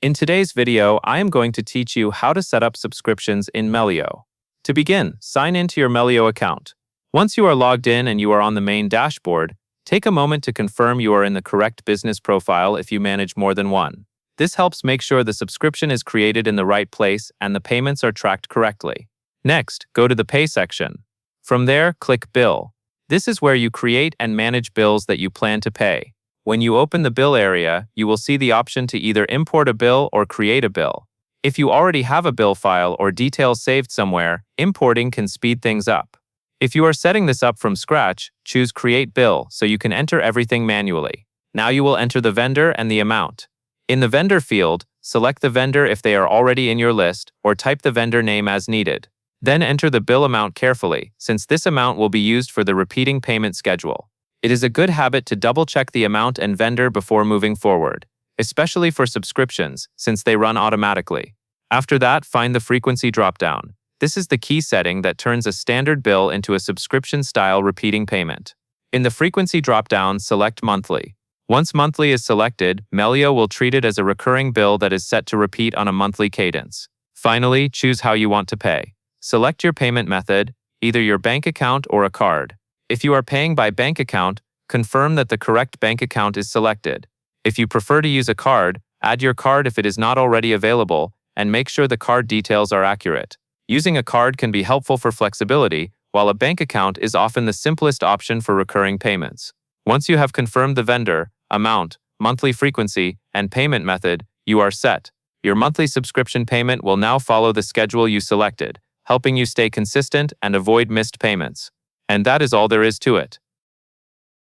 In today's video, I am going to teach you how to set up subscriptions in Melio. To begin, sign into your Melio account. Once you are logged in and you are on the main dashboard, take a moment to confirm you are in the correct business profile if you manage more than one. This helps make sure the subscription is created in the right place and the payments are tracked correctly. Next, go to the Pay section. From there, click Bill. This is where you create and manage bills that you plan to pay. When you open the bill area, you will see the option to either import a bill or create a bill. If you already have a bill file or details saved somewhere, importing can speed things up. If you are setting this up from scratch, choose Create Bill so you can enter everything manually. Now you will enter the vendor and the amount. In the vendor field, select the vendor if they are already in your list or type the vendor name as needed. Then enter the bill amount carefully, since this amount will be used for the repeating payment schedule. It is a good habit to double-check the amount and vendor before moving forward, especially for subscriptions, since they run automatically. After that, find the frequency dropdown. This is the key setting that turns a standard bill into a subscription-style repeating payment. In the frequency dropdown, select monthly. Once monthly is selected, Melio will treat it as a recurring bill that is set to repeat on a monthly cadence. Finally, choose how you want to pay. Select your payment method, either your bank account or a card. If you are paying by bank account, confirm that the correct bank account is selected. If you prefer to use a card, add your card if it is not already available, and make sure the card details are accurate. Using a card can be helpful for flexibility, while a bank account is often the simplest option for recurring payments. Once you have confirmed the vendor, amount, monthly frequency, and payment method, you are set. Your monthly subscription payment will now follow the schedule you selected, helping you stay consistent and avoid missed payments. And that is all there is to it.